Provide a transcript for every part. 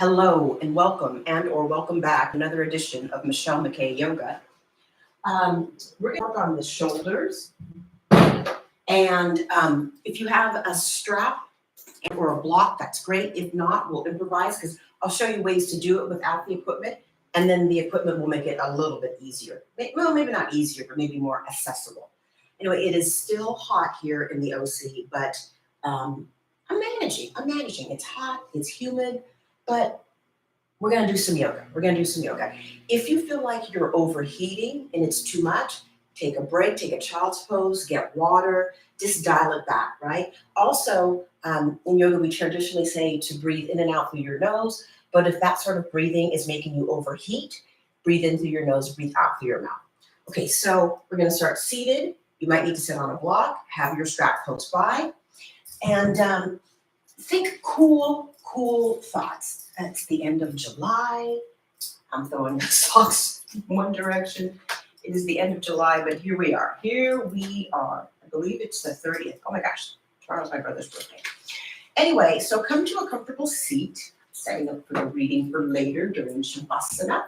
Hello and welcome back. Another edition of Michelle McKay Yoga. We're going to work on the shoulders. And if you have a strap or a block, that's great. If not, we'll improvise because I'll show you ways to do it without the equipment. And then the equipment will make it a little bit easier. Well, maybe not easier, but maybe more accessible. Anyway, it is still hot here in the OC, but I'm managing. It's hot, it's humid, but we're going to do some yoga. If you feel like you're overheating and it's too much, take a break, take a child's pose, get water, just dial it back, right? Also, in yoga, we traditionally say to breathe in and out through your nose, but if that sort of breathing is making you overheat, breathe in through your nose, breathe out through your mouth. Okay, so we're going to start seated. You might need to sit on a block, have your strap close by, and think cool thoughts. It's the end of July. I'm throwing the socks in one direction. It is the end of July, but here we are. I believe it's the 30th. Oh my gosh, tomorrow's my brother's birthday. Anyway, so come to a comfortable seat, setting up for the reading for later during Shavasana.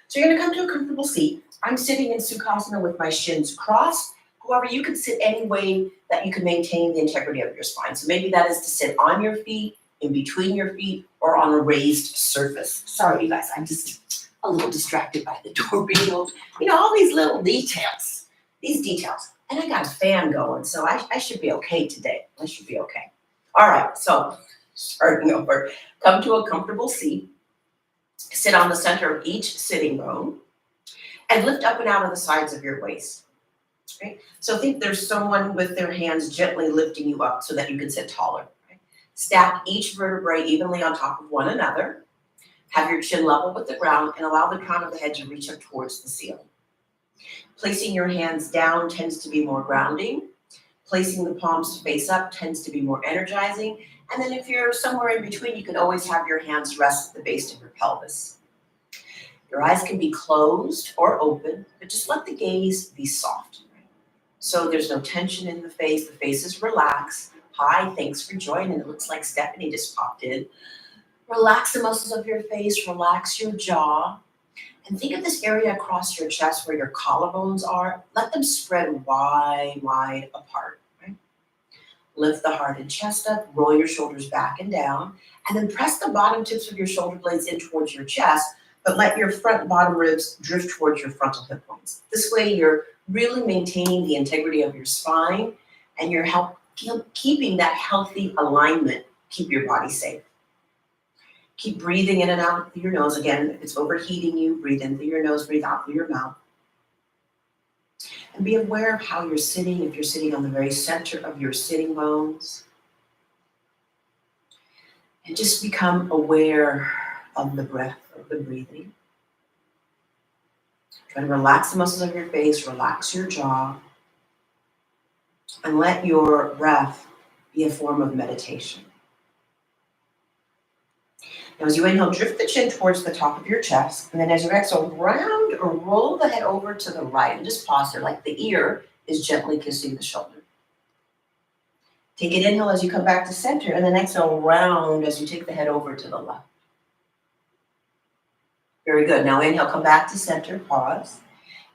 So you're going to come to a comfortable seat. I'm sitting in Sukhasana with my shins crossed. However, you can sit any way that you can maintain the integrity of your spine. So maybe that is to sit on your feet, in between your feet, or on a raised surface. Sorry, you guys, I'm just a little distracted by the door being open. All these little details, And I got a fan going, so I should be okay today. I should be okay. All right, so starting over. Come to a comfortable seat. Sit on the center of each sitting bone and lift up and out of the sides of your waist. Okay? So think there's someone with their hands gently lifting you up so that you can sit taller. Stack each vertebrae evenly on top of one another. Have your chin level with the ground and allow the crown of the head to reach up towards the ceiling. Placing your hands down tends to be more grounding. Placing the palms to face up tends to be more energizing. And then if you're somewhere in between, you can always have your hands rest at the base of your pelvis. Your eyes can be closed or open, but just let the gaze be soft. So there's no tension in the face is relaxed. Hi, thanks for joining. It looks like Stephanie just popped in. Relax the muscles of your face, relax your jaw, and think of this area across your chest where your collarbones are. Let them spread wide apart. Right? Lift the heart and chest up, roll your shoulders back and down, and then press the bottom tips of your shoulder blades in towards your chest, but let your front and bottom ribs drift towards your frontal hip bones. This way you're really maintaining the integrity of your spine, and you're keeping that healthy alignment, keep your body safe. Keep breathing in and out through your nose. Again, if it's overheating you, breathe in through your nose, breathe out through your mouth. And be aware of how you're sitting, if you're sitting on the very center of your sitting bones. And just become aware of the breath, of the breathing. Try to relax the muscles of your face, relax your jaw. And let your breath be a form of meditation. Now, as you inhale, drift the chin towards the top of your chest. And then as you exhale, round or roll the head over to the right. And just pause there, like the ear is gently kissing the shoulder. Take an inhale as you come back to center. And then exhale, round as you take the head over to the left. Very good. Now inhale, come back to center, pause.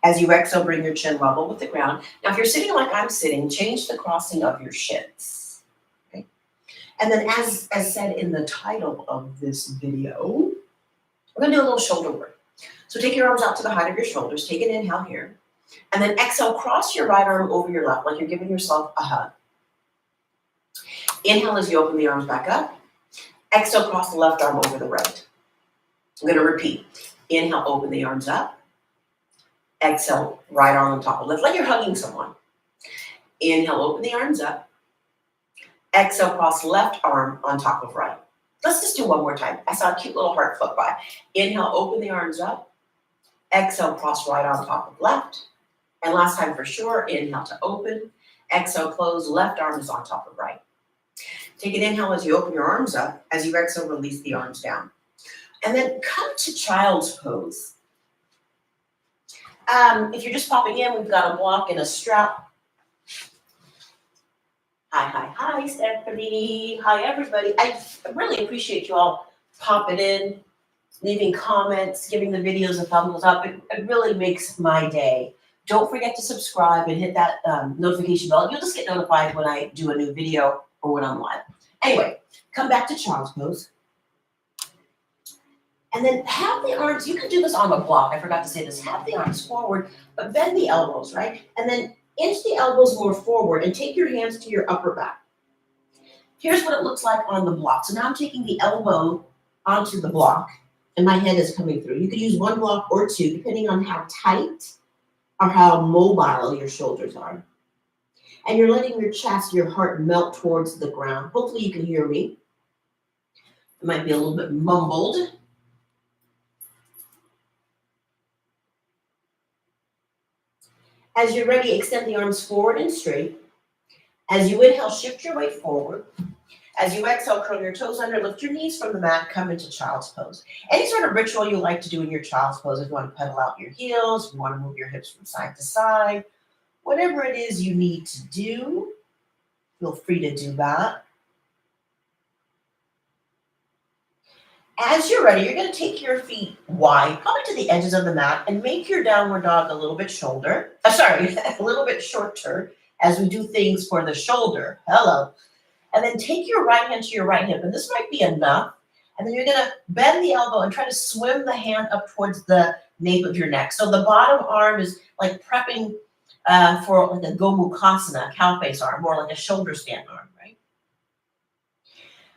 As you exhale, bring your chin level with the ground. Now, if you're sitting like I'm sitting, change the crossing of your shins. Okay? And then as said in the title of this video, we're going to do a little shoulder work. So take your arms out to the height of your shoulders. Take an inhale here. And then exhale, cross your right arm over your left, like you're giving yourself a hug. Inhale as you open the arms back up. Exhale, cross the left arm over the right. I'm going to repeat. Inhale, open the arms up. Exhale, right arm on top of left, like you're hugging someone. Inhale, open the arms up. Exhale, cross left arm on top of right. Let's just do one more time. I saw a cute little heart flip by. Inhale, open the arms up. Exhale, cross right arm on top of left. And last time for sure, inhale to open. Exhale, close, left arm is on top of right. Take an inhale as you open your arms up. As you exhale, release the arms down. And then come to child's pose. If you're just popping in, we've got a block and a strap. Hi, Stephanie. Hi, everybody. I really appreciate you all pop it in, leaving comments, giving the videos a thumbs up. It really makes my day. Don't forget to subscribe and hit that notification bell. You'll just get notified when I do a new video or when I'm live. Anyway, come back to child's pose. And then have the arms, you can do this on a block. I forgot to say this. Have the arms forward, but bend the elbows, right? And then inch the elbows more forward and take your hands to your upper back. Here's what it looks like on the block. So now I'm taking the elbow onto the block and my head is coming through. You could use one block or two, depending on how tight or how mobile your shoulders are. And you're letting your chest, your heart melt towards the ground. Hopefully you can hear me. It might be a little bit mumbled. As you're ready, extend the arms forward and straight. As you inhale, shift your weight forward. As you exhale, curl your toes under, lift your knees from the mat, come into child's pose. Any sort of ritual you like to do in your child's pose, if you want to pedal out your heels, if you want to move your hips from side to side, whatever it is you need to do, feel free to do that. As you're ready, you're going to take your feet wide, probably to the edges of the mat, and make your downward dog a little bit a little bit shorter as we do things for the shoulder. Hello. And then take your right hand to your right hip, and this might be enough. And then you're going to bend the elbow and try to swim the hand up towards the nape of your neck. So the bottom arm is like prepping for like a Gomukhasana, cow face arm, more like a shoulder stand arm, right?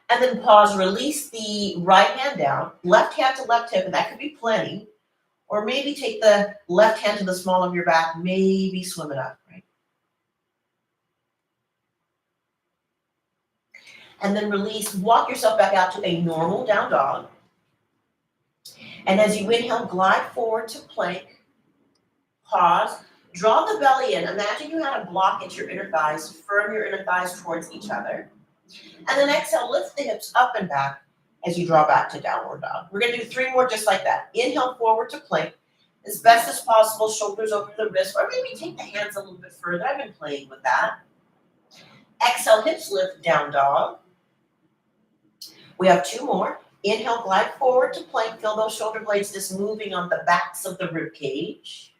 And then pause, release the right hand down, left hand to left hip, and that could be plenty. Or maybe take the left hand to the small of your back, maybe swim it up, right? And then release, walk yourself back out to a normal down dog. And as you inhale, glide forward to plank. Pause, draw the belly in. Imagine you had a block at your inner thighs, firm your inner thighs towards each other. And then exhale, lift the hips up and back as you draw back to downward dog. We're gonna do 3 more just like that. Inhale forward to plank, as best as possible, shoulders over the wrist, or maybe take the hands a little bit further. I've been playing with that. Exhale, hips lift, down dog. We have 2 more. Inhale, glide forward to plank. Feel those shoulder blades just moving on the backs of the rib cage.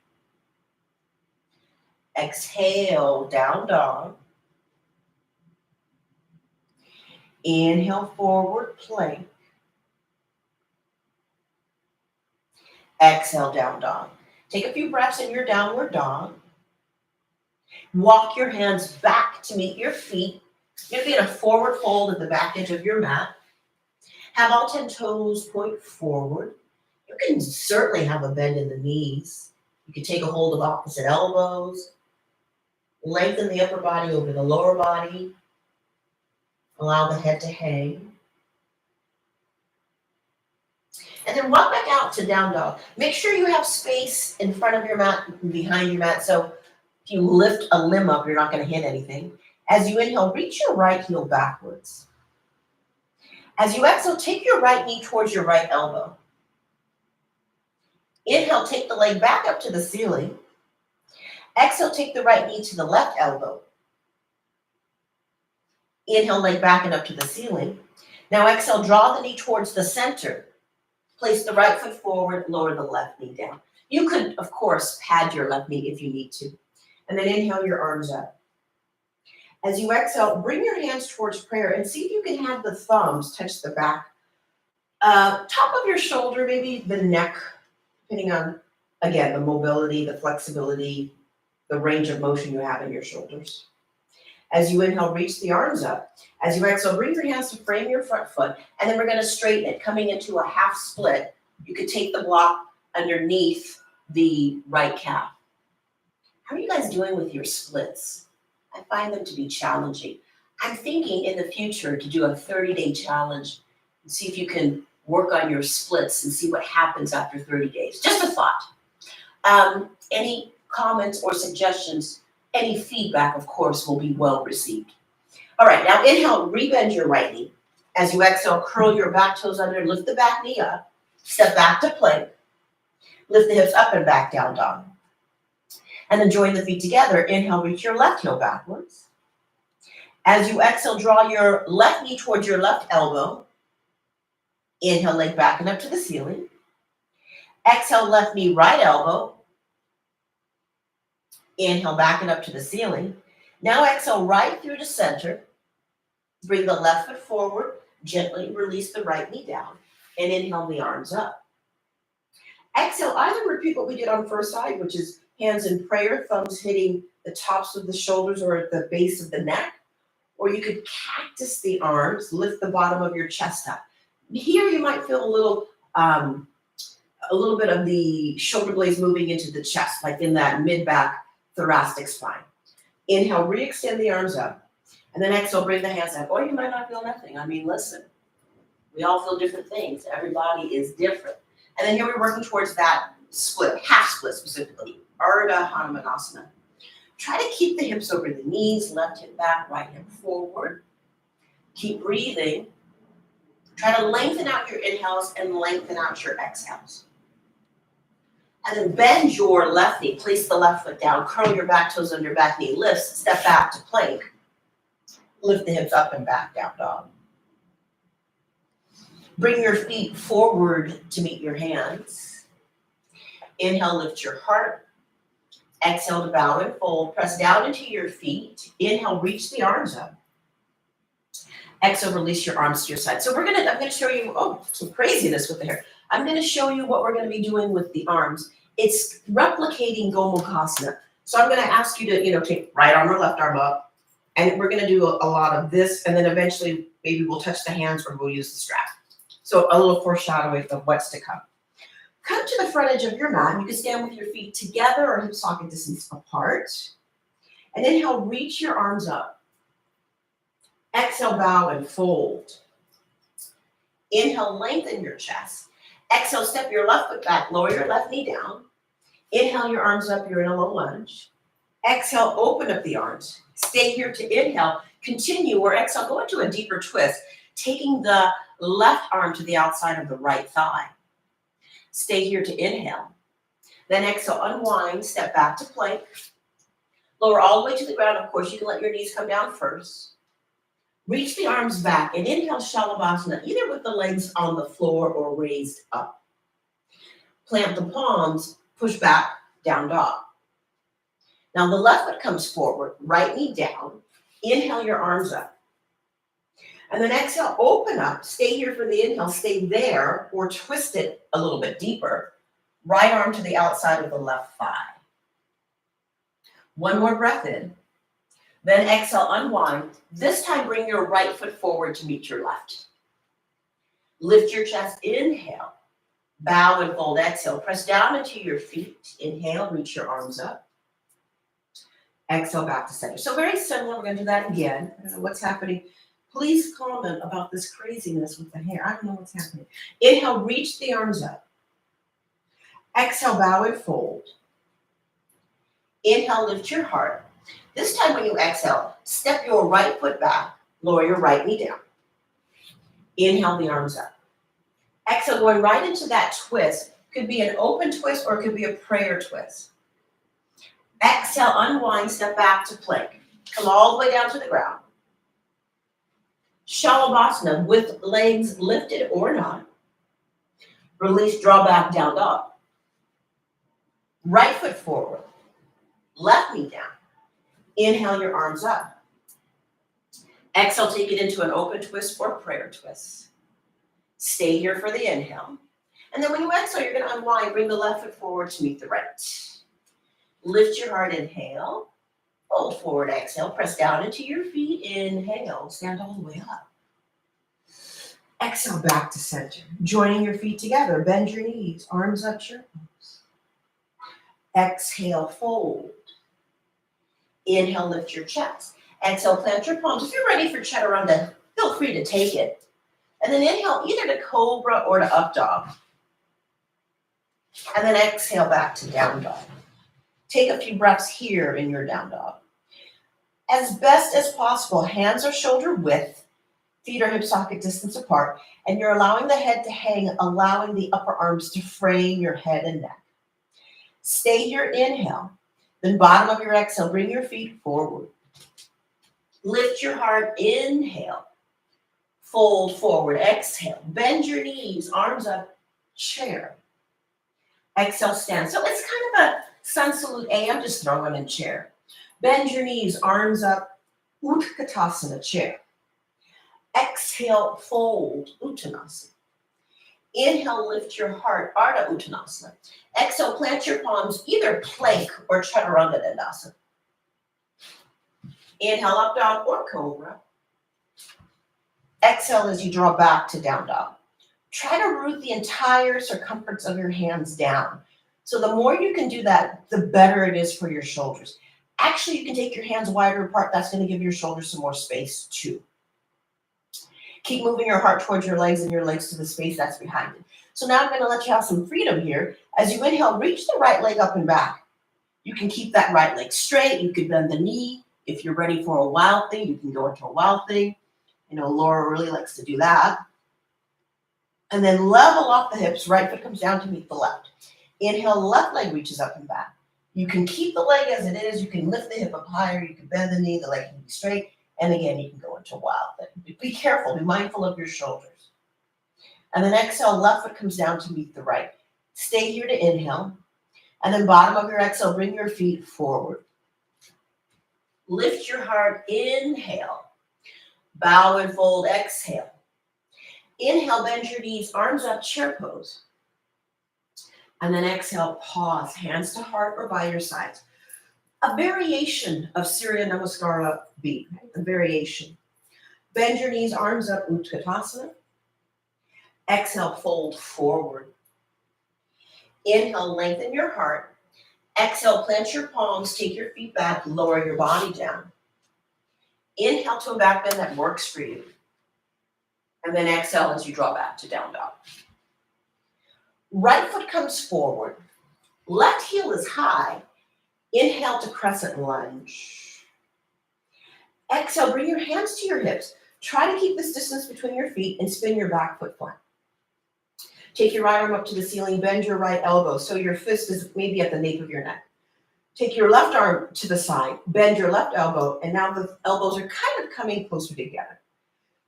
Exhale, down dog. Inhale, forward plank. Exhale, down dog. Take a few breaths in your downward dog. Walk your hands back to meet your feet. You're going to be in a forward fold at the back edge of your mat. Have all 10 toes point forward. You can certainly have a bend in the knees. You can take a hold of opposite elbows. Lengthen the upper body over the lower body. Allow the head to hang. And then walk back out to down dog. Make sure you have space in front of your mat and behind your mat. So if you lift a limb up, you're not going to hit anything. As you inhale, reach your right heel backwards. As you exhale, take your right knee towards your right elbow. Inhale, take the leg back up to the ceiling. Exhale, take the right knee to the left elbow. Inhale, leg back and up to the ceiling. Now exhale, draw the knee towards the center. Place the right foot forward, lower the left knee down. You could, of course, pad your left knee if you need to. And then inhale your arms up. As you exhale, bring your hands towards prayer and see if you can have the thumbs touch the back, top of your shoulder, maybe the neck, depending on, again, the mobility, the flexibility, the range of motion you have in your shoulders. As you inhale, reach the arms up. As you exhale, bring your hands to frame your front foot, and then we're going to straighten it, coming into a half split. You could take the block underneath the right calf. How are you guys doing with your splits? I find them to be challenging. I'm thinking in the future to do a 30-day challenge and see if you can work on your splits and see what happens after 30 days. Just a thought. Any comments or suggestions? Any feedback, of course, will be well received. All right, now inhale, rebend your right knee. As you exhale, curl your back toes under, lift the back knee up, step back to plank, lift the hips up and back, down dog. And then join the feet together. Inhale, reach your left heel backwards. As you exhale, draw your left knee towards your left elbow. Inhale, leg back and up to the ceiling. Exhale, left knee, right elbow. Inhale, back and up to the ceiling. Now exhale right through to center. Bring the left foot forward. Gently release the right knee down. And inhale the arms up. Exhale, either repeat what we did on first side, which is hands in prayer, thumbs hitting the tops of the shoulders or at the base of the neck. Or you could cactus the arms, lift the bottom of your chest up. Here you might feel a little bit of the shoulder blades moving into the chest, like in that mid-back thoracic spine. Inhale, re-extend the arms up. And then exhale, bring the hands up. Or you might not feel nothing. I mean, listen, we all feel different things. Everybody is different. And then here we're working towards that split, half split specifically, Ardha Hanumanasana. Try to keep the hips over the knees, left hip back, right hip forward. Keep breathing. Try to lengthen out your inhales and lengthen out your exhales. And then bend your left knee. Place the left foot down. Curl your back toes under back knee. Lift. Step back to plank. Lift the hips up and back, down dog. Bring your feet forward to meet your hands. Inhale, lift your heart. Exhale to bow and fold. Press down into your feet. Inhale, reach the arms up. Exhale, release your arms to your side. So I'm gonna show you, some craziness with the hair. I'm gonna show you what we're gonna be doing with the arms. It's replicating Gomukhasana. So I'm gonna ask you to, take right arm or left arm up. And we're gonna do a lot of this, and then eventually maybe we'll touch the hands or we'll use the strap. So a little foreshadowing of what's to come. Come to the front edge of your mat. You can stand with your feet together or hip socket distance apart. And inhale, reach your arms up. Exhale, bow and fold. Inhale, lengthen your chest. Exhale, step your left foot back, lower your left knee down. Inhale your arms up, you're in a low lunge. Exhale, open up the arms. Stay here to inhale. Continue, or exhale, go into a deeper twist, taking the left arm to the outside of the right thigh. Stay here to inhale. Then exhale, unwind, step back to plank. Lower all the way to the ground. Of course, you can let your knees come down first. Reach the arms back and inhale Shalabhasana, either with the legs on the floor or raised up. Plant the palms, push back, down dog. Now the left foot comes forward, right knee down. Inhale your arms up. And then exhale, open up. Stay here for the inhale. Stay there or twist it a little bit deeper. Right arm to the outside of the left thigh. One more breath in. Then exhale, unwind. This time, bring your right foot forward to meet your left. Lift your chest, inhale. Bow and fold, exhale. Press down into your feet. Inhale, reach your arms up. Exhale, back to center. So very similar, we're gonna do that again. I don't know what's happening. Please comment about this craziness with the hair. I don't know what's happening. Inhale, reach the arms up. Exhale, bow and fold. Inhale, lift your heart. This time when you exhale, step your right foot back, lower your right knee down. Inhale the arms up. Exhale, going right into that twist. Could be an open twist or it could be a prayer twist. Exhale, unwind, step back to plank. Come all the way down to the ground. Shalabhasana with legs lifted or not. Release, draw back, down dog. Right foot forward. Left knee down. Inhale your arms up. Exhale, take it into an open twist or prayer twist. Stay here for the inhale. And then when you exhale, you're going to unwind. Bring the left foot forward to meet the right. Lift your heart, inhale. Fold forward, exhale. Press down into your feet. Inhale, stand all the way up. Exhale, back to center. Joining your feet together. Bend your knees, arms up, your arms. Exhale, fold. Inhale, lift your chest. Exhale, plant your palms. If you're ready for chaturanga, feel free to take it. And then inhale either to cobra or to up dog. And then exhale back to down dog. Take a few breaths here in your down dog. As best as possible, hands are shoulder width, feet are hip socket distance apart, and you're allowing the head to hang, allowing the upper arms to frame your head and neck. Stay here, inhale. Then bottom of your exhale, bring your feet forward. Lift your heart, inhale. fold forward, exhale. Bend your knees, arms up, chair. Exhale, stand. So it's kind of a sun salute A. I'm just throwing in chair. Bend your knees, arms up, Utkatasana, chair. Exhale, fold, Uttanasana. Inhale, lift your heart, Ardha Uttanasana. Exhale, plant your palms, either plank or Chaturanga Dandasana. Inhale, up dog or cobra. Exhale as you draw back to down dog. Try to root the entire circumference of your hands down. So the more you can do that, the better it is for your shoulders. Actually, you can take your hands wider apart. That's going to give your shoulders some more space too. Keep moving your heart towards your legs and your legs to the space that's behind it. So now I'm going to let you have some freedom here. As you inhale, reach the right leg up and back. You can keep that right leg straight. You could bend the knee. If you're ready for a wild thing, you can go into a wild thing. You know, Laura really likes to do that. And then level off the hips. Right foot comes down to meet the left. Inhale, left leg reaches up and back. You can keep the leg as it is. You can lift the hip up higher. You can bend the knee. The leg can be straight. And again, you can go into wild thing. Be careful. Be mindful of your shoulders. And then exhale, left foot comes down to meet the right. Stay here to inhale. And then bottom of your exhale, bring your feet forward. Lift your heart. Inhale. Bow and fold. Exhale. Inhale, bend your knees, arms up, chair pose. And then exhale, pause, hands to heart or by your sides. A variation of Surya Namaskara B, a variation. Bend your knees, arms up, Utkatasana. Exhale, fold forward. Inhale, lengthen your heart. Exhale, plant your palms, take your feet back, lower your body down. Inhale to a back bend that works for you. And then exhale as you draw back to down dog. Right foot comes forward. Left heel is high. Inhale to crescent lunge. Exhale, bring your hands to your hips. Try to keep this distance between your feet and spin your back foot flat. Take your right arm up to the ceiling, bend your right elbow so your fist is maybe at the nape of your neck. Take your left arm to the side, bend your left elbow, and now the elbows are kind of coming closer together.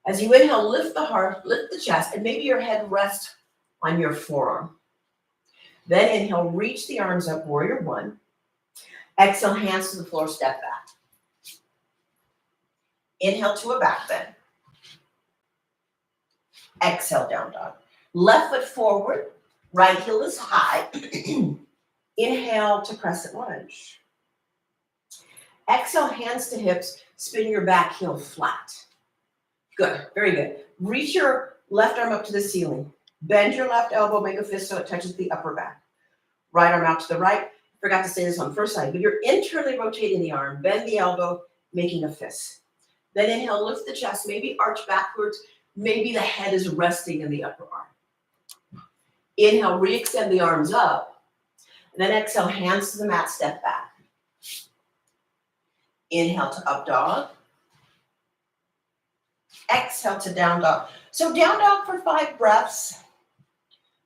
As you inhale, lift the heart, lift the chest, and maybe your head rests on your forearm. Then inhale, reach the arms up, warrior one. Exhale, hands to the floor, step back. Inhale to a back bend. Exhale, down dog. Left foot forward, right heel is high. Inhale to crescent lunge. Exhale, hands to hips, spin your back heel flat. Good, very good. Reach your left arm up to the ceiling. Bend your left elbow, make a fist so it touches the upper back. Right arm out to the right. Forgot to say this on the first side, but you're internally rotating the arm. Bend the elbow, making a fist. Then inhale, lift the chest, maybe arch backwards. Maybe the head is resting in the upper arm. Inhale, re-extend the arms up. And then exhale, hands to the mat, step back. Inhale to up dog. Exhale to down dog. So down dog for 5 breaths.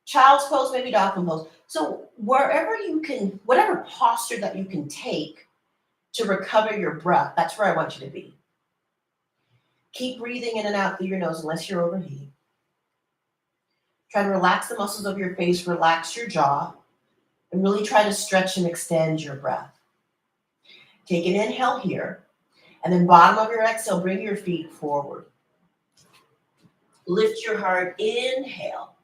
Child's pose, maybe dolphin pose. So wherever you can, whatever posture that you can take to recover your breath, that's where I want you to be. Keep breathing in and out through your nose unless you're overheating. Try to relax the muscles of your face, relax your jaw, and really try to stretch and extend your breath. Take an inhale here, and then bottom of your exhale, bring your feet forward. Lift your heart, inhale.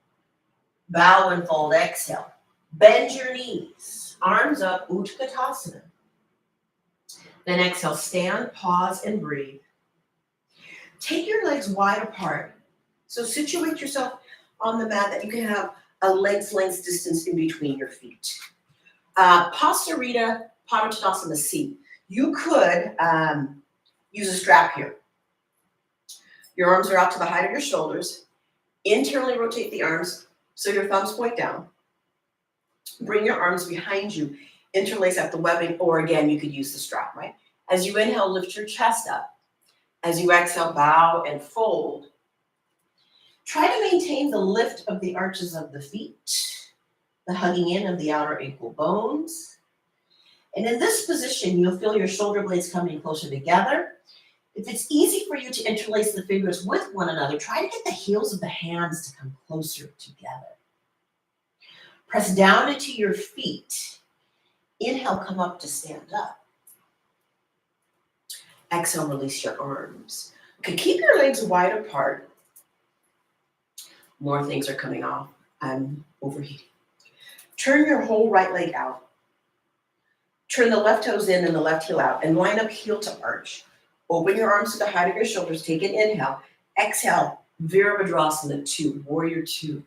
Bow and fold, exhale. Bend your knees, arms up, Utkatasana. Then exhale, stand, pause, and breathe. Take your legs wide apart. So situate yourself on the mat that you can have a leg's length distance in between your feet. Pastarita Padottanasana C. You could use a strap here. Your arms are out to the height of your shoulders. Internally rotate the arms so your thumbs point down. Bring your arms behind you. Interlace at the webbing, or again, you could use the strap, right? As you inhale, lift your chest up. As you exhale, bow and fold. Try to maintain the lift of the arches of the feet, the hugging in of the outer ankle bones. And in this position, you'll feel your shoulder blades coming closer together. If it's easy for you to interlace the fingers with one another, try to get the heels of the hands to come closer together. Press down into your feet. Inhale, come up to stand up. Exhale, release your arms. Okay, keep your legs wide apart. More things are coming off. I'm overheating. Turn your whole right leg out. Turn the left toes in and the left heel out and line up heel to arch. Open your arms to the height of your shoulders. Take an inhale. Exhale, Virabhadrasana 2, Warrior 2.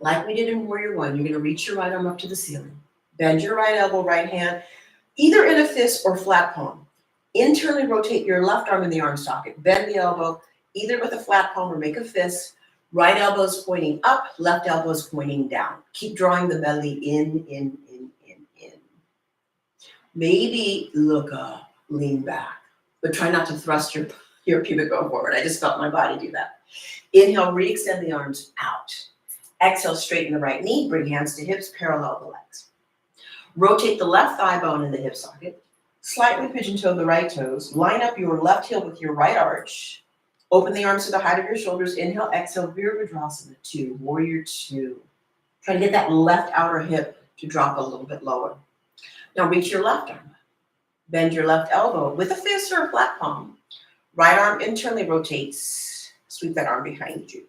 Like we did in Warrior 1, you're going to reach your right arm up to the ceiling. Bend your right elbow, right hand, either in a fist or flat palm. Internally rotate your left arm in the arm socket. Bend the elbow, either with a flat palm or make a fist. Right elbow is pointing up, left elbow is pointing down. Keep drawing the belly in. Maybe look up, lean back, but try not to thrust your pubic bone forward. I just felt my body do that. Inhale, re-extend the arms out. Exhale, straighten the right knee, bring hands to hips, parallel the legs. Rotate the left thigh bone in the hip socket. Slightly pigeon toe the right toes. Line up your left heel with your right arch. Open the arms to the height of your shoulders. Inhale, exhale, Virabhadrasana 2, Warrior 2. Try to get that left outer hip to drop a little bit lower. Now reach your left arm up. Bend your left elbow with a fist or a flat palm. Right arm internally rotates. Sweep that arm behind you.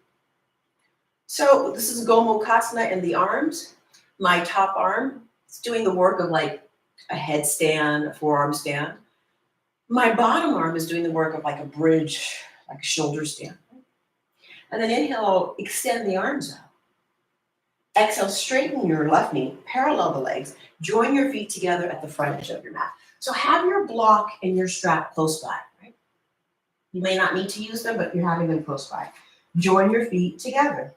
So this is Gomukhasana in the arms. My top arm is doing the work of like a headstand, a forearm stand. My bottom arm is doing the work of like a bridge, like a shoulder stand. And then inhale, extend the arms out. Exhale, straighten your left knee, parallel the legs, join your feet together at the front edge of your mat. So have your block and your strap close by, right? You may not need to use them, but you're having them close by. Join your feet together.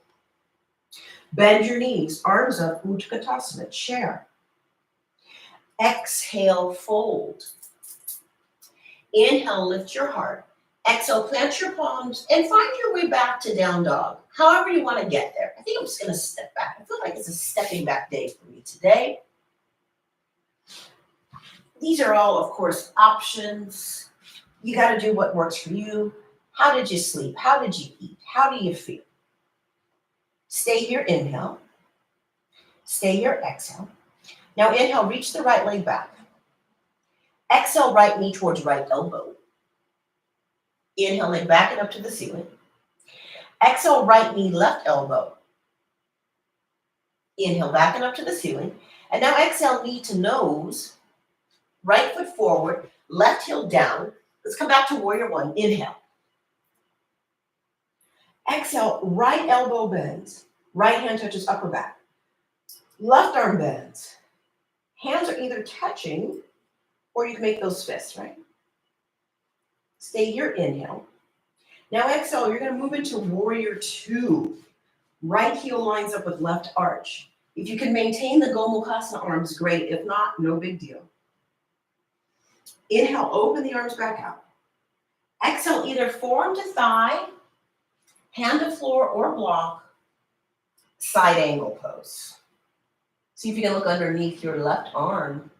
Bend your knees, arms up, Utkatasana, chair. Exhale, fold. Inhale, lift your heart. Exhale, plant your palms and find your way back to down dog. However you want to get there. I think I'm just going to step back. I feel like it's a stepping back day for me today. These are all, of course, options. You got to do what works for you. How did you sleep? How did you eat? How do you feel? Stay here, inhale. Stay here, exhale. Now inhale, reach the right leg back. Exhale, right knee towards right elbow. Inhale, leg back and up to the ceiling. Exhale, right knee, left elbow. Inhale, back and up to the ceiling. And now exhale, knee to nose. Right foot forward, left heel down. Let's come back to Warrior 1. Inhale. Exhale, right elbow bends. Right hand touches upper back. Left arm bends. Hands are either touching or you can make those fists, right? Stay here, inhale. Now exhale, you're going to move into Warrior 2. Right heel lines up with left arch. If you can maintain the Gomukhasana arms, great. If not, no big deal. Inhale, open the arms back out. Exhale, either forearm to thigh, hand to floor or block, side angle pose. See if you can look underneath your left arm.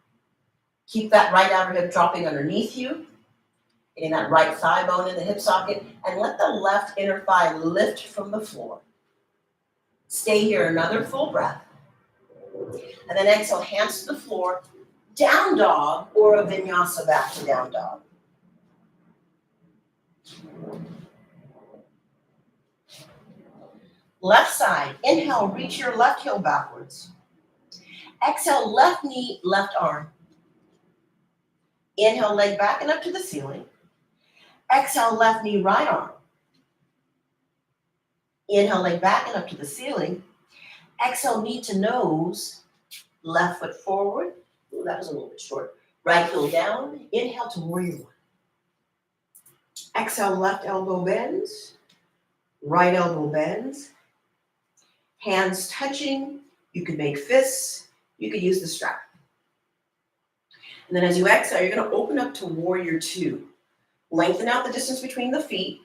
Keep that right outer hip dropping underneath you. Getting that right thigh bone in the hip socket. And let the left inner thigh lift from the floor. Stay here, another full breath. And then exhale, hands to the floor. Down dog or a vinyasa back to down dog. Left side, inhale, reach your left heel backwards. Exhale, left knee, left arm. Inhale, leg back and up to the ceiling. Exhale, left knee, right arm. Inhale, leg back and up to the ceiling. Exhale, knee to nose. Left foot forward. Ooh, that was a little bit short. Right heel down. Inhale to Warrior 1. Exhale, left elbow bends. Right elbow bends. Hands touching. You could make fists. You could use the strap. And then as you exhale, you're going to open up to Warrior 2. Lengthen out the distance between the feet.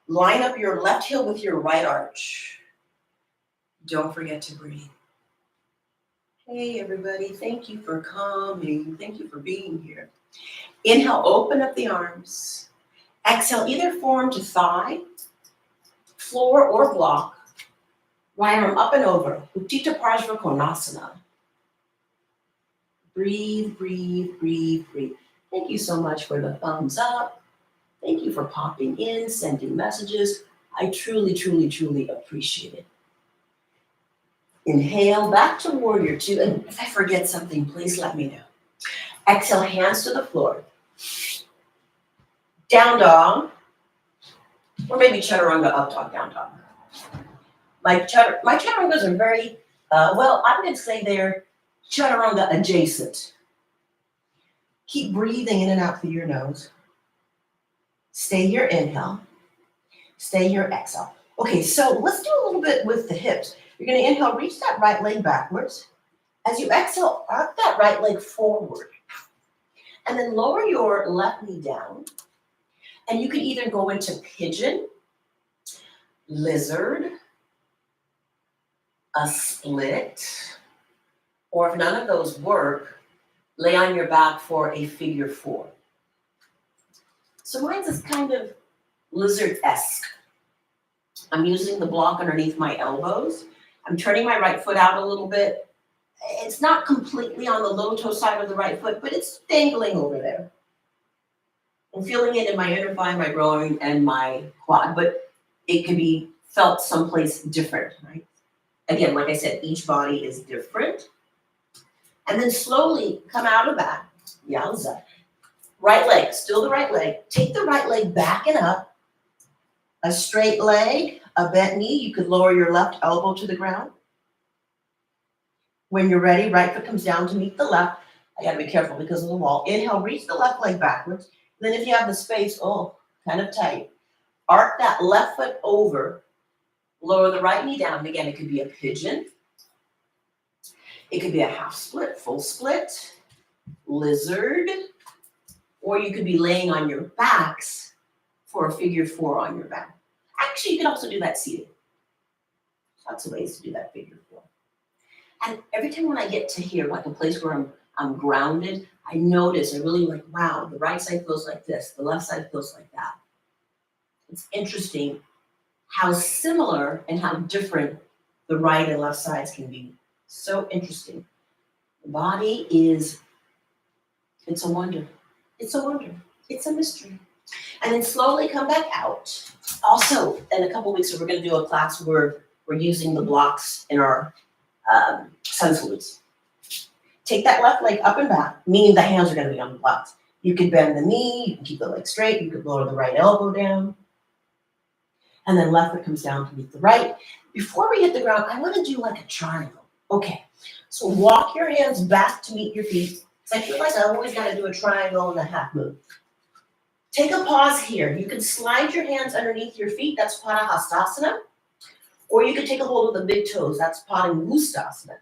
Line up your left heel with your right arch. Don't forget to breathe. Hey, everybody. Thank you for coming. Thank you for being here. Inhale, open up the arms. Exhale, either form to thigh, floor or block. Right arm up and over. Utthita Parshva Konasana. Breathe, breathe, breathe, breathe. Thank you so much for the thumbs up. Thank you for popping in, sending messages. I truly, truly, truly appreciate it. Inhale, back to warrior two. And if I forget something, please let me know. Exhale, hands to the floor. Down dog. Or maybe chaturanga, up dog, down dog. My chaturangas are very, well, I'm going to say they're chaturanga adjacent. Keep breathing in and out through your nose. Stay here, inhale. Stay here, exhale. Okay, so let's do a little bit with the hips. You're going to inhale, reach that right leg backwards. As you exhale, arc that right leg forward. And then lower your left knee down. And you can either go into pigeon, lizard, a split, or if none of those work, lay on your back for a figure four. So mine's is kind of lizard-esque. I'm using the block underneath my elbows. I'm turning my right foot out a little bit. It's not completely on the little toe side of the right foot, but it's dangling over there. I'm feeling it in my inner thigh, my groin, and my quad, but it can be felt someplace different, right? Again, like I said, each body is different. And then slowly come out of that. Yowza. Right leg, still the right leg. Take the right leg back and up. A straight leg, a bent knee. You could lower your left elbow to the ground. When you're ready, right foot comes down to meet the left. I gotta be careful because of the wall. Inhale, reach the left leg backwards. Then if you have the space, kind of tight. Arc that left foot over. Lower the right knee down. And again, it could be a pigeon. It could be a half split, full split, lizard, or you could be laying on your backs for a figure four on your back. Actually, you can also do that seated. Lots of ways to do that figure four. And every time when I get to here, like a place where I'm grounded, I notice, I really like, wow, the right side feels like this, the left side feels like that. It's interesting how similar and how different the right and left sides can be. So interesting. The body is, it's a wonder. It's a wonder. It's a mystery. And then slowly come back out. Also, in a couple of weeks, we're going to do a class where we're using the blocks in our sun salutes. Take that left leg up and back, meaning the hands are going to be on the blocks. You can bend the knee, you can keep the leg straight, you can lower the right elbow down. And then left foot comes down to meet the right. Before we hit the ground, I want to do like a triangle. Okay, so walk your hands back to meet your feet. Because I feel like I always got to do a triangle and a half move. Take a pause here. You can slide your hands underneath your feet. That's Padahastasana. Or you can take a hold of the big toes. That's Padangustasana.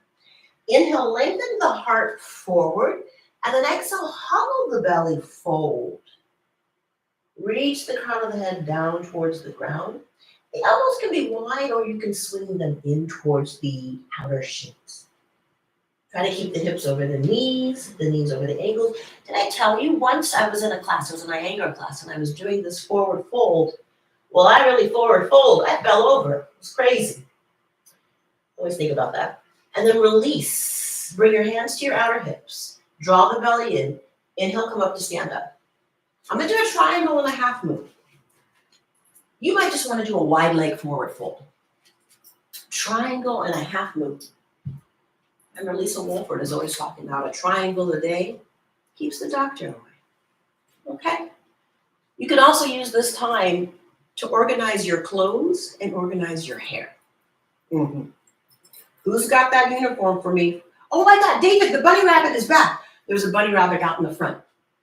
Inhale, lengthen the heart forward. And then exhale, hollow the belly, fold. Reach the crown of the head down towards the ground. The elbows can be wide or you can swing them in towards the outer shins. Try to keep the hips over the knees over the ankles. Did I tell you once I was in a class, it was an Iyengar class, and I was doing this forward fold. Well, I really forward fold. I fell over. It was crazy. Always think about that. And then release. Bring your hands to your outer hips. Draw the belly in. Inhale, come up to stand up. I'm going to do a triangle and a half move. You might just want to do a wide leg forward fold. Triangle and a half move. Remember, Lisa Wolford is always talking about a triangle a day keeps the doctor away. Okay? You can also use this time to organize your clothes and organize your hair. Mm-hmm. Who's got that uniform for me? Oh my God, David, the bunny rabbit is back. There's a bunny rabbit out in the front.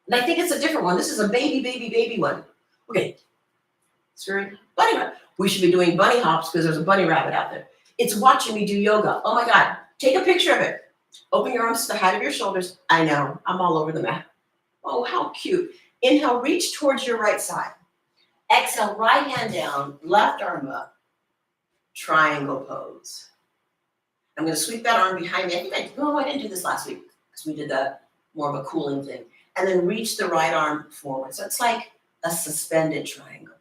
And I think it's a different one. This is a baby one. Okay. It's very bunny rabbit. We should be doing bunny hops because there's a bunny rabbit out there. It's watching me do yoga. Oh my God. Take a picture of it. Open your arms to the height of your shoulders. I know. I'm all over the mat. Oh, how cute. Inhale, reach towards your right side. Exhale, right hand down, left arm up. Triangle pose. I'm going to sweep that arm behind me. I didn't do this last week because we did that more of a cooling thing. And then reach the right arm forward. So it's like a suspended triangle.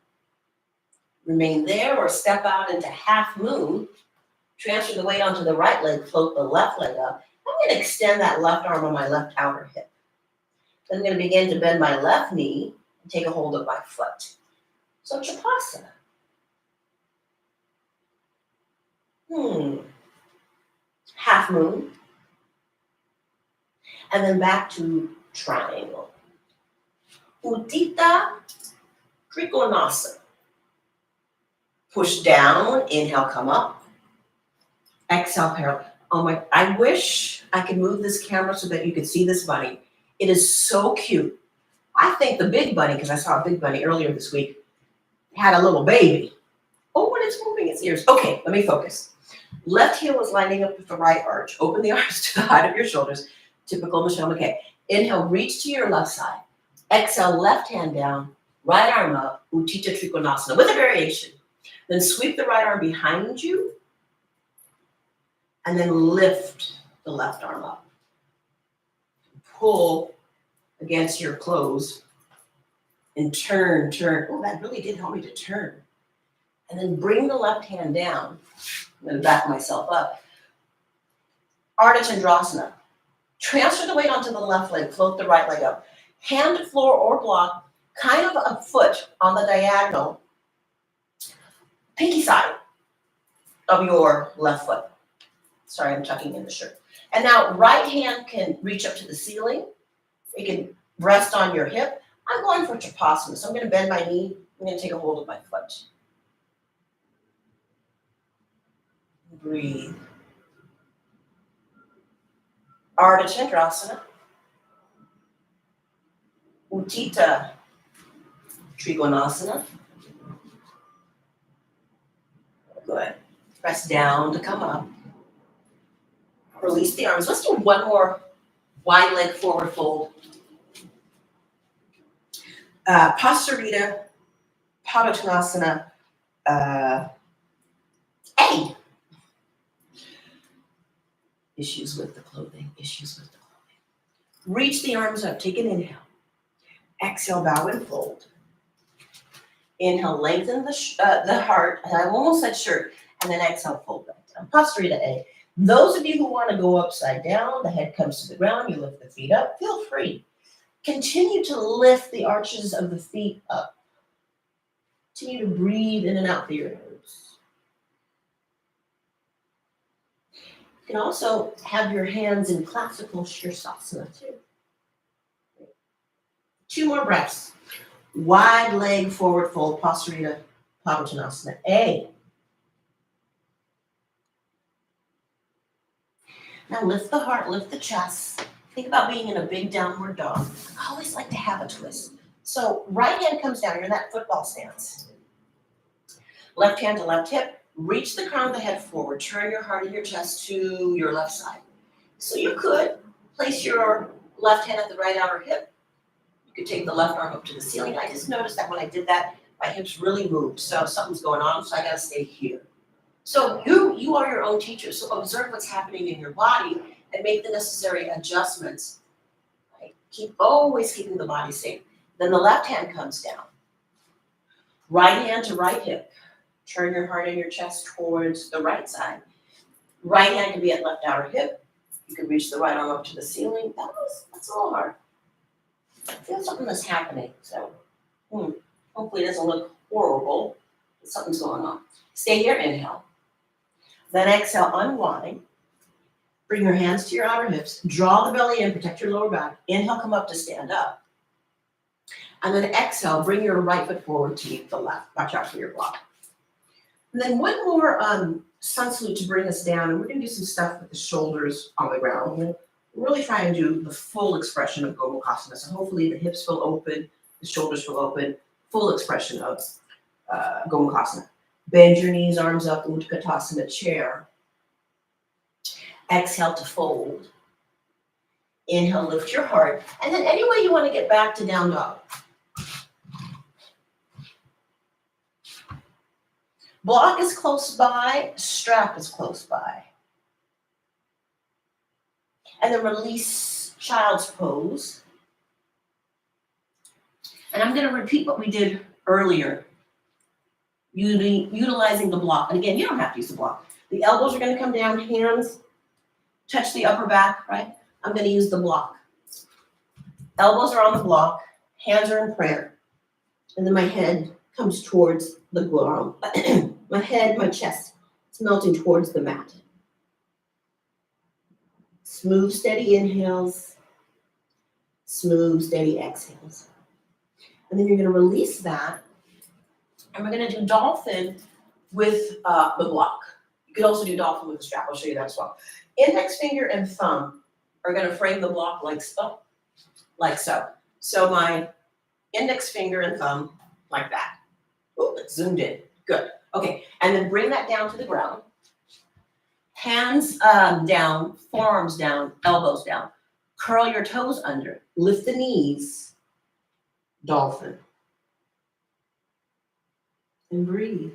Remain there or step out into half moon. Transfer the weight onto the right leg, float the left leg up. I'm going to extend that left arm on my left outer hip. Then I'm going to begin to bend my left knee and take a hold of my foot. So Trikonasana. Half moon. And then back to triangle. Utthita Trikonasana. Push down, inhale, come up. Exhale, parallel. Oh my, I wish I could move this camera so that you could see this bunny. It is so cute. I think the big bunny, because I saw a big bunny earlier this week, had a little baby. Oh, and it's moving its ears. Okay, let me focus. Left heel is lining up with the right arch. Open the arms to the height of your shoulders. Typical Michelle McKay. Inhale, reach to your left side. Exhale, left hand down, right arm up, Utthita Trikonasana with a variation. Then sweep the right arm behind you and then lift the left arm up. Pull against your clothes and turn. Oh, that really did help me to turn. And then bring the left hand down. I'm going to back myself up. Ardha Chandrasana. Transfer the weight onto the left leg, float the right leg up. Hand to floor or block, kind of a foot on the diagonal, pinky side of your left foot. Sorry, I'm tucking in the shirt. And now right hand can reach up to the ceiling. It can rest on your hip. I'm going for Trikonasana, so I'm going to bend my knee. I'm going to take a hold of my foot. Breathe. Ardha Chandrasana. Utthita Trikonasana. Good. Press down to come up. Release the arms. Let's do one more wide leg forward fold. Pasarita Padottanasana. A. Issues with the clothing. Reach the arms up. Take an inhale. Exhale, bow and fold. Inhale, lengthen the heart. And I almost said shirt. And then exhale, fold back down. Pasarita A. Those of you who want to go upside down, the head comes to the ground. You lift the feet up. Feel free. Continue to lift the arches of the feet up. Continue to breathe in and out through your nose. You can also have your hands in classical Shirsasana too. 2 more breaths. Wide leg forward fold, Pasarita Padottanasana. A. Now lift the heart, lift the chest. Think about being in a big downward dog. I always like to have a twist. So right hand comes down, you're in that football stance. Left hand to left hip, reach the crown of the head forward, turn your heart and your chest to your left side. So you could place your left hand at the right outer hip. You could take the left arm up to the ceiling. I just noticed that when I did that, my hips really moved. So something's going on, so I gotta stay here. So you are your own teacher. So observe what's happening in your body and make the necessary adjustments. Right? Always keeping the body safe. Then the left hand comes down. Right hand to right hip. Turn your heart and your chest towards the right side. Right hand can be at left outer hip. You can reach the right arm up to the ceiling. That's a little hard. I feel something that's happening. So hopefully it doesn't look horrible, but something's going on. Stay here, inhale. Then exhale, unwind. Bring your hands to your outer hips. Draw the belly in, protect your lower back. Inhale, come up to stand up. And then exhale, bring your right foot forward to meet the left. Watch out for your block. And then one more sun salute to bring us down. And we're going to do some stuff with the shoulders on the ground. We're really trying to do the full expression of Gomukhasana. So hopefully the hips feel open, the shoulders feel open, full expression of Gomukhasana. Bend your knees, arms up, Utkatasana chair. Exhale to fold. Inhale, lift your heart. And then any way you want to get back to down dog. Block is close by, strap is close by. And then release child's pose. And I'm gonna repeat what we did earlier, utilizing the block. And again, you don't have to use the block. The elbows are gonna come down, hands touch the upper back, right? I'm gonna use the block. Elbows are on the block, hands are in prayer. And then my head comes towards the ground. My head, my chest, it's melting towards the mat. Smooth, steady inhales, smooth, steady exhales. And then you're gonna release that, and we're gonna do dolphin with the block. You could also do dolphin with the strap, I'll show you that as well. Index finger and thumb are gonna frame the block like so, So my index finger and thumb like that. Oh, it's zoomed in, good. Okay, and then bring that down to the ground. Hands down, forearms down, elbows down. Curl your toes under, lift the knees, dolphin. And breathe.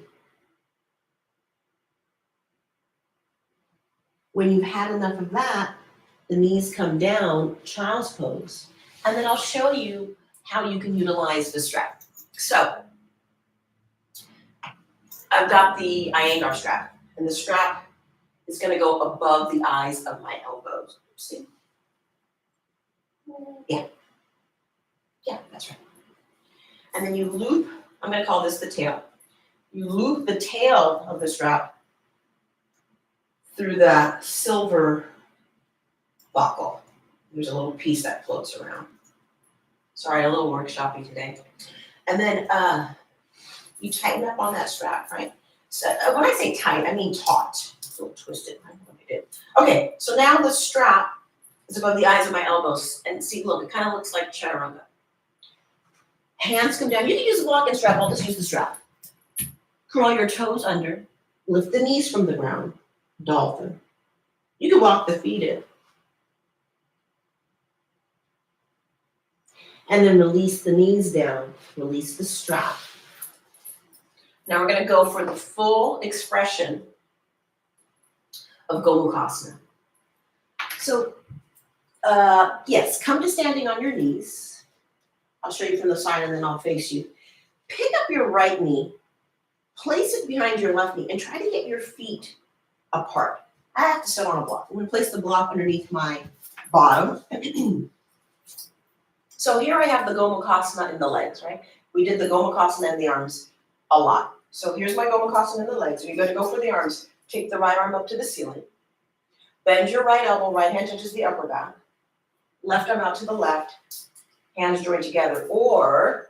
When you've had enough of that, the knees come down, child's pose. And then I'll show you how you can utilize the strap. So, I've got the Iyengar strap, and the strap is gonna go above the eyes of my elbows. See? Yeah, that's right. And then you loop, I'm gonna call this the tail. You loop the tail of the strap through that silver buckle. There's a little piece that floats around. Sorry, a little workshoppy today. And then you tighten up on that strap, right? So when I say tight, I mean taut. It's a little twisted, I don't know what I did. Okay, so now the strap is above the eyes of my elbows. And see, look, it kind of looks like chaturanga. Hands come down. You can use the block and strap, I'll just use the strap. Curl your toes under, lift the knees from the ground, dolphin. You can walk the feet in. And then release the knees down, release the strap. Now we're gonna go for the full expression of Gomukhasana. So, yes, come to standing on your knees. I'll show you from the side and then I'll face you. Pick up your right knee, place it behind your left knee, and try to get your feet apart. I have to sit on a block. I'm gonna place the block underneath my bottom. So here I have the Gomukhasana in the legs, right? We did the Gomukhasana in the arms a lot. So here's my Gomukhasana in the legs. You're gonna go for the arms. Take the right arm up to the ceiling. Bend your right elbow, right hand touches the upper back. Left arm out to the left, hands joined together. Or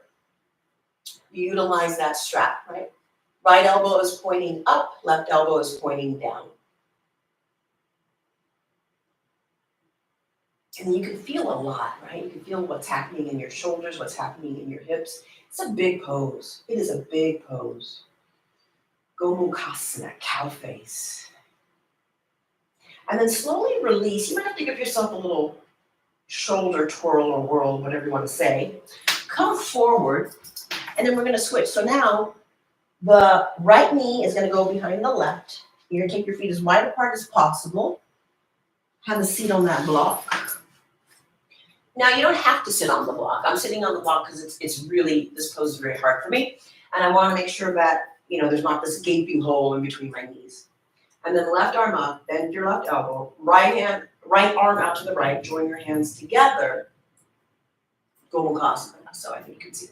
you utilize that strap, right? Right elbow is pointing up, left elbow is pointing down. And you can feel a lot, right? You can feel what's happening in your shoulders, what's happening in your hips. It's a big pose. It is a big pose. Gomukhasana, cow face. And then slowly release. You might have to give yourself a little shoulder twirl or whirl, whatever you want to say. Come forward, and then we're going to switch. So now the right knee is going to go behind the left. You're going to take your feet as wide apart as possible. Have a seat on that block. Now you don't have to sit on the block. I'm sitting on the block because it's really, this pose is very hard for me. And I want to make sure that, there's not this gaping hole in between my knees. And then left arm up, bend your left elbow, right arm out to the right, join your hands together. Gomukhasana, so I think you can see.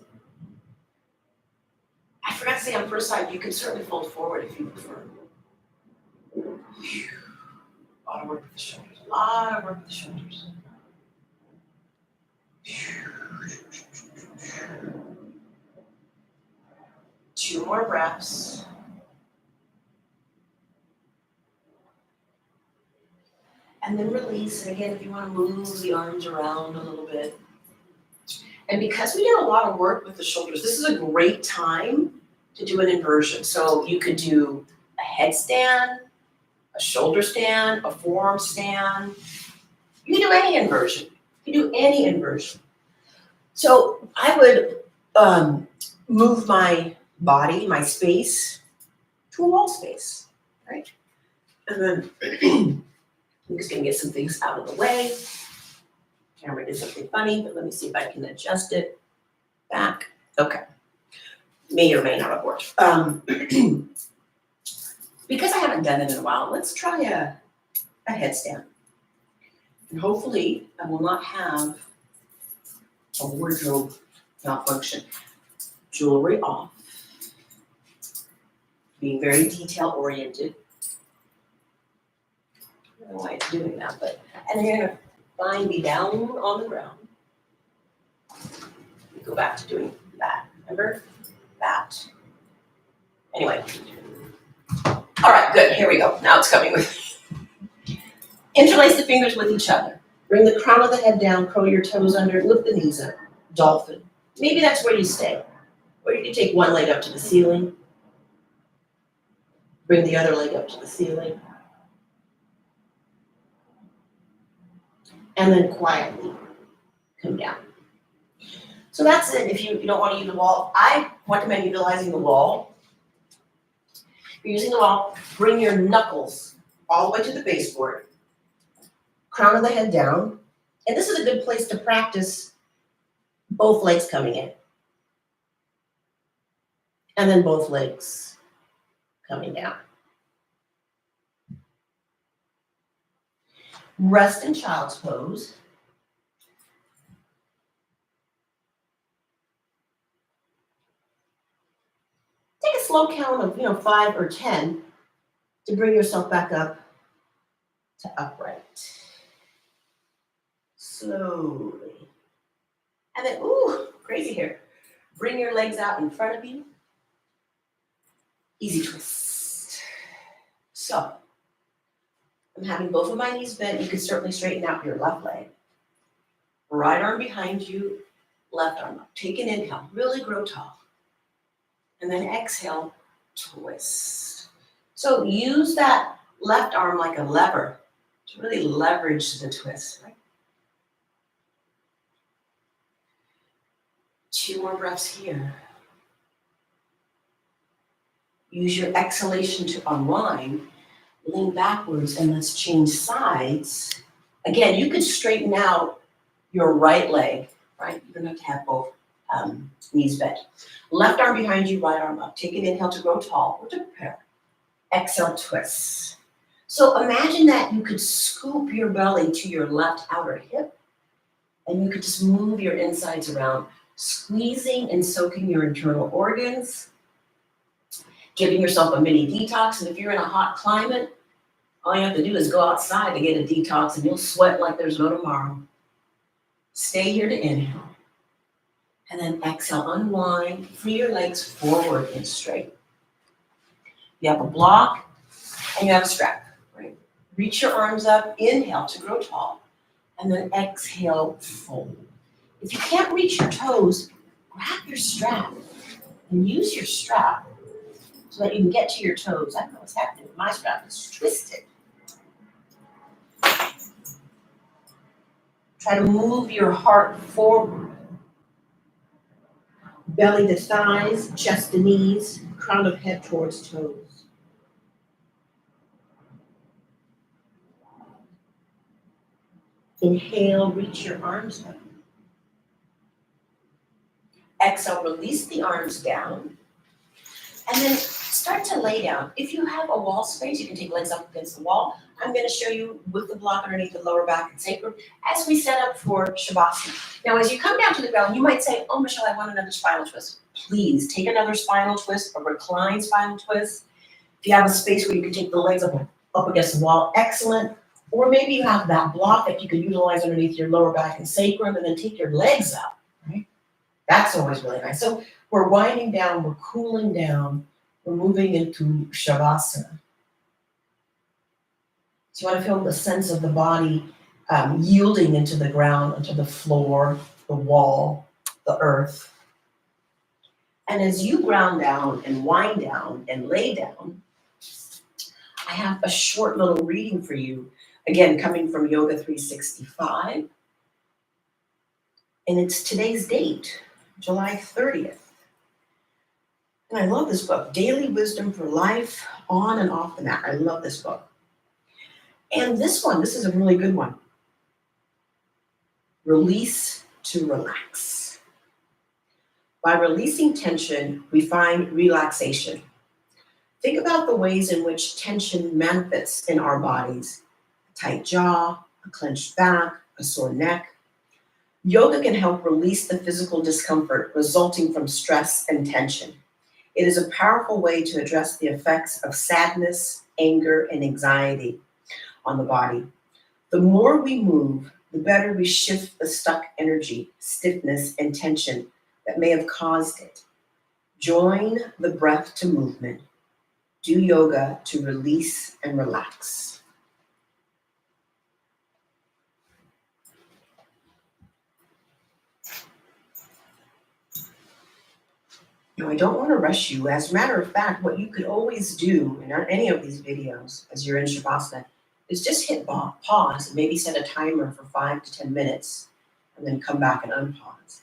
I forgot to say on first side, you can certainly fold forward if you prefer. A lot of work with the shoulders, a lot of work with the shoulders. Two more breaths. And then release. And again, if you want to move the arms around a little bit. And because we did a lot of work with the shoulders, this is a great time to do an inversion. So you could do a headstand, a shoulder stand, a forearm stand. You can do any inversion. You can do any inversion. So I would move my body, my space, to a wall space, right? And then I'm just gonna get some things out of the way. Camera did something funny, but let me see if I can adjust it. back. Okay. May or may not have worked. Because I haven't done it in a while, let's try a headstand. And hopefully I will not have a wardrobe malfunction. Jewelry off. Being very detail oriented. I don't know why it's doing that, but, and then you're gonna find me down on the ground. Go back to doing that, remember? That. Anyway. All right, good, here we go. Now it's coming with me. Interlace the fingers with each other. Bring the crown of the head down, curl your toes under, lift the knees up. Dolphin. Maybe that's where you stay. Or you can take one leg up to the ceiling. Bring the other leg up to the ceiling. And then quietly come down. So that's it. If you don't want to use the wall, I recommend utilizing the wall. If you're using the wall, bring your knuckles all the way to the baseboard. Crown of the head down. And this is a good place to practice both legs coming in. And then both legs coming down. Rest in child's pose. Take a slow count of 5 or 10 to bring yourself back up to upright. Slowly. And then, ooh, crazy here. Bring your legs out in front of you. Easy twist. So, I'm having both of my knees bent. You can certainly straighten out your left leg. Right arm behind you, left arm up. Take an inhale, really grow tall. And then exhale, twist. So use that left arm like a lever to really leverage the twist, right? 2 more breaths here. Use your exhalation to unwind. Lean backwards and let's change sides. Again, you could straighten out your right leg, right? You don't have to have both knees bent. Left arm behind you, right arm up. Take an inhale to grow tall or to prepare. Exhale, twist. So imagine that you could scoop your belly to your left outer hip and you could just move your insides around, squeezing and soaking your internal organs, giving yourself a mini detox. And if you're in a hot climate, all you have to do is go outside to get a detox and you'll sweat like there's no tomorrow. Stay here to inhale. And then exhale, unwind, free your legs forward and straight. You have a block and you have a strap, right? Reach your arms up, inhale to grow tall, and then exhale, fold. If you can't reach your toes, grab your strap and use your strap so that you can get to your toes. I don't know what's happening. My strap is twisted. Try to move your heart forward. Belly to thighs, chest to knees, crown of head towards toes. Inhale, reach your arms up. Exhale, release the arms down. And then start to lay down. If you have a wall space, you can take legs up against the wall. I'm going to show you with the block underneath the lower back and sacrum as we set up for Shavasana. Now, as you come down to the ground, you might say, oh, Michelle, I want another spinal twist. Please take another spinal twist, a reclined spinal twist. If you have a space where you can take the legs up against the wall, excellent. Or maybe you have that block that you could utilize underneath your lower back and sacrum and then take your legs up, right? That's always really nice. So we're winding down, we're cooling down, we're moving into Shavasana. So you want to feel the sense of the body yielding into the ground, into the floor, the wall, the earth. And as you ground down and wind down and lay down, I have a short little reading for you, again, coming from Yoga 365. And it's today's date, July 30th. And I love this book, Daily Wisdom for Life, On and Off the Mat. I love this book. And this is a really good one. Release to relax. By releasing tension, we find relaxation. Think about the ways in which tension manifests in our bodies: a tight jaw, a clenched back, a sore neck. Yoga can help release the physical discomfort resulting from stress and tension. It is a powerful way to address the effects of sadness, anger, and anxiety on the body. The more we move, the better we shift the stuck energy, stiffness, and tension that may have caused it. Join the breath to movement. Do yoga to release and relax. I don't want to rush you. As a matter of fact, what you could always do in any of these videos as you're in Shavasana is just hit pause and maybe set a timer for 5 to 10 minutes and then come back and unpause.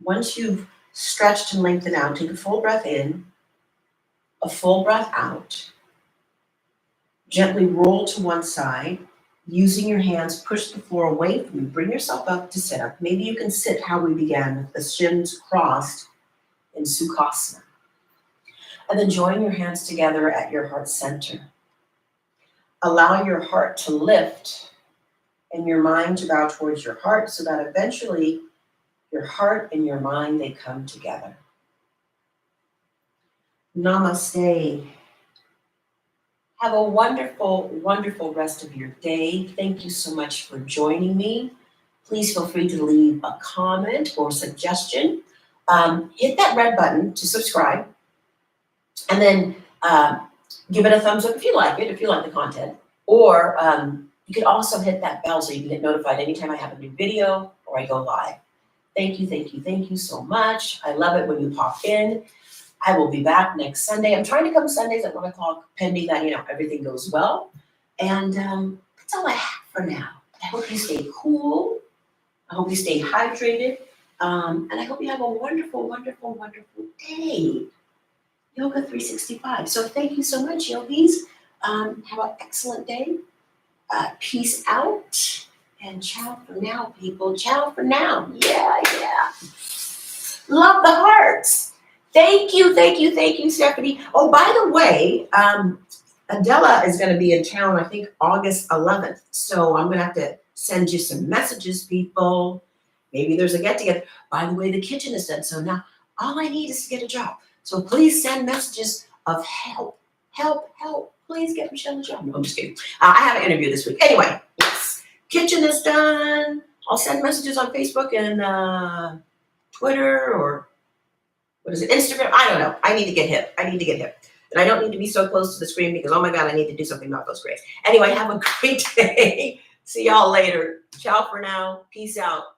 Once you've stretched and lengthened out, take a full breath in, a full breath out. Gently roll to one side. Using your hands, push the floor away from you. Bring yourself up to sit up. Maybe you can sit how we began, with the shins crossed in Sukhasana. And then join your hands together at your heart center. Allow your heart to lift and your mind to bow towards your heart, so that eventually your heart and your mind, they come together. Namaste. Have a wonderful, wonderful rest of your day. Thank you so much for joining me. Please feel free to leave a comment or suggestion. Hit that red button to subscribe, and then give it a thumbs up if you like it, if you like the content. Or you could also hit that bell so you can get notified anytime I have a new video or I go live. Thank you, thank you, thank you so much. I love it when you pop in. I will be back next Sunday. I'm trying to come Sundays at 1 o'clock, pending that, everything goes well. And that's all I have for now. I hope you stay cool. I hope you stay hydrated. And I hope you have a wonderful, wonderful, wonderful day. Yoga 365. So thank you so much, yogis. Have an excellent day. Peace out. And ciao for now, people. Ciao for now. Yeah. Love the hearts. Thank you, Stephanie. Oh, by the way, Adela is going to be in town, I think, August 11th. So I'm going to have to send you some messages, people. Maybe there's a get-together. By the way, the kitchen is done. So now all I need is to get a job. So please send messages of help. Please get Michelle a job. No, I'm just kidding. I have an interview this week. Anyway, yes. Kitchen is done. I'll send messages on Facebook and Twitter, or what is it, Instagram? I don't know. I need to get hip. And I don't need to be so close to the screen because, oh my God, I need to do something about those grades. Anyway, have a great day. See y'all later. Ciao for now. Peace out.